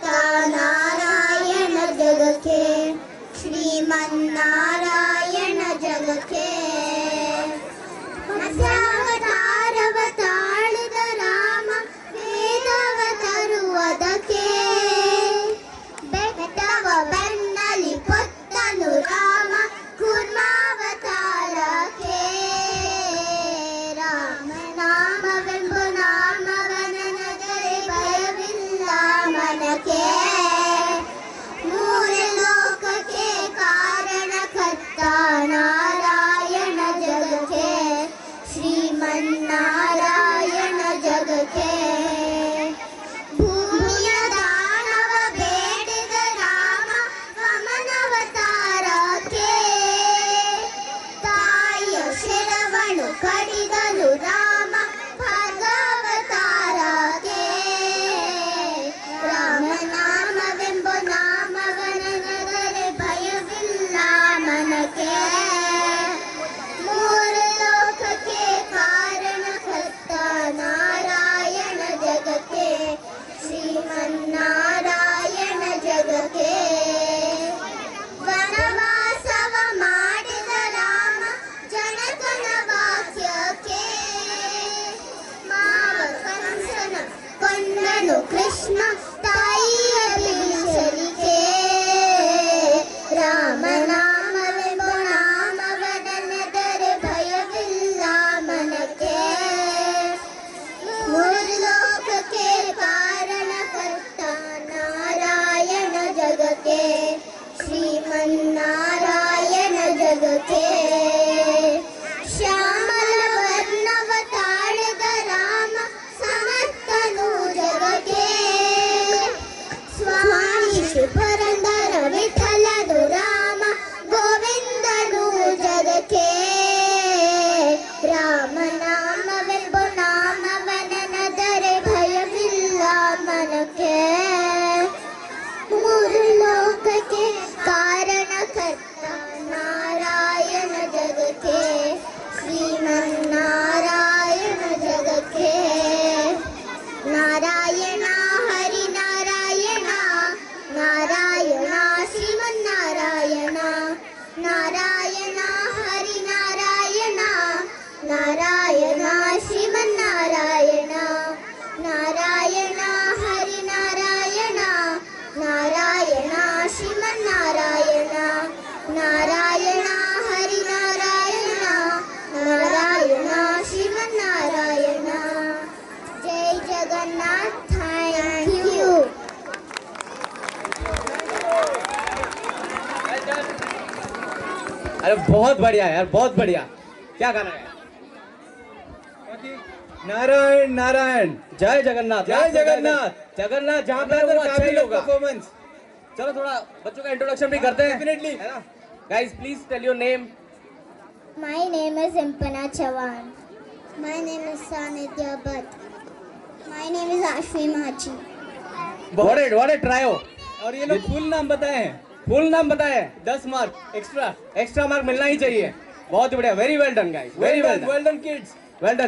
करता नारायण जग के, श्रीमन्नारायण जग के. ಮಧ್ಯಾವತಾರವ ತಾಳಿದ ರಾಮ ವೇದವ ತರುವುದಕ್ಕೆ, ಬೆಟ್ಟವ ಬೆನ್ನಲಿ ಕೊತ್ತನು ರಾಮ ಕೂರ್ಮಾವತಾರಕ್ಕೆ. ರಾಮನಾಮವೆಂಬ ನಾಮವನದರೆ ಭಯವಿಲ್ಲ ಮನಕ್ಕೆ, ಮೂರು ಲೋಕಕ್ಕೆ ಕಾರಣಕರ್ತ ನಾರಾಯಣ ಜಗಕ್ಕೆ, ಶ್ರೀಮನ್ನಾರಾಯಣ ಜಗಕ್ಕೆ. ಭೂಮಿಯ ದಾನವ ಬೇಡಿದ ರಾಮ ವಾಮನಾವತಾರಕ್ಕೆ, ತಾಯಿಯ ಶಿರವನು ಕಡಿದನು ರಾಮ ಭಾರ್ಗವತಾರಕ್ಕೆ. ರಾಮನಾಮವೆಂಬ ನಾಮವನದರೆ ಭಯವಿಲ್ಲ ಮನಕ್ಕೆ, ಮೂರು ಲೋಕಕ್ಕೆ ಕಾರಣಕರ್ತ ನಾರಾಯಣ ಜಗಕ್ಕೆ, ಶ್ರೀಮನ್ನಾರಾಯಣ ಜಗಕ್ಕೆ. ವನವಾಸವ ಮಾಡಿದ ರಾಮ ಜನಕನ ವಾಕ್ಯಕ್ಕೆ, ಮಾವ ಕಂಸನ ಕೊಂಡನು ಕೃಷ್ಣ ತಾಯಿಯ ಬೀಸಲಿಗೆ. ರಾಮನಾಮವೆಂಬ ನಾಮವನದರೆ ಭಯವಿಲ್ಲ ಮನಕ್ಕೆ, ಮೂರು ಲೋಕಕ್ಕೆ ಕಾರಣಕರ್ತ ನಾರಾಯಣ ಜಗಕ್ಕೆ, ಶ್ರೀಮನ್ನಾರಾಯಣ ಜಗಕ್ಕೆ. ಶ್ಯಾಮಲ ವರ್ಣವ ತಾಳಿದ ರಾಮ ಸಮರ್ಥನು ಜಗಕ್ಕೆ, ಸ್ವಾಮಿ ಪುರಂದರ ವಿಠಲನು ರಾಮ ಗೋವಿಂದನು ಜಗಕ್ಕೆ. ರಾಮನಾಮವೆಂಬ ನಾಮವನದರೆ ಭಯವಿಲ್ಲ ಮನಕ್ಕೆ, ಮೂರು ಲೋಕಕ್ಕೆ ಕಾರಣಕರ್ತ ನಾರಾಯಣ ಜಗಕ್ಕೆ, ಶ್ರೀಮನ್ನಾರಾಯಣ ಜಗಕ್ಕೆ. ನಾರಾಯಣ ಹರಿನಾರಾಯಣ, ನಾರಾಯಣ ಶ್ರೀಮನ್ನಾರಾಯಣ, ನಾರಾಯಣ ಹರಿನಾರಾಯಣ, ನಾರಾಯಣ ಶ್ರೀಮನ್ನಾರಾಯಣ, ನಾರಾಯಣ ಹರಿನಾರಾಯಣ, ನಾರಾಯಣ ಶ್ರೀಮನ್ನಾರಾಯಣ, ನಾರಾಯಣ ಹರಿನಾರಾಯಣ, ನಾರಾಯಣ ಶ್ರೀಮನ್ನಾರಾಯಣ. ಜೈ ಜಗನ್ನಾಥ. Thank you. अरे बहुत बढ़िया यार, बहुत बढ़िया. क्या गाना है? नारायण नारायण, जय जगन्नाथ. जय जगन्नाथ. जगन्नाथ जहाँ पे वो अच्छा ही होगा परफॉर्मेंस. चलो थोड़ा बच्चों का इंट्रोडक्शन भी करते हैं. डेफिनेटली है ना. Guys please tell your name. My name is Impana Chavan. My name is Sanidya Bhatt. My name is Ashvi Machi. What a trio. और ये लोग फुल नाम बताए हैं. फुल नाम बताए 10 मार्क एक्स्ट्रा मार्क मिलना ही चाहिए. बहुत बढ़िया. Very well done guys. Very well done kids. Well done.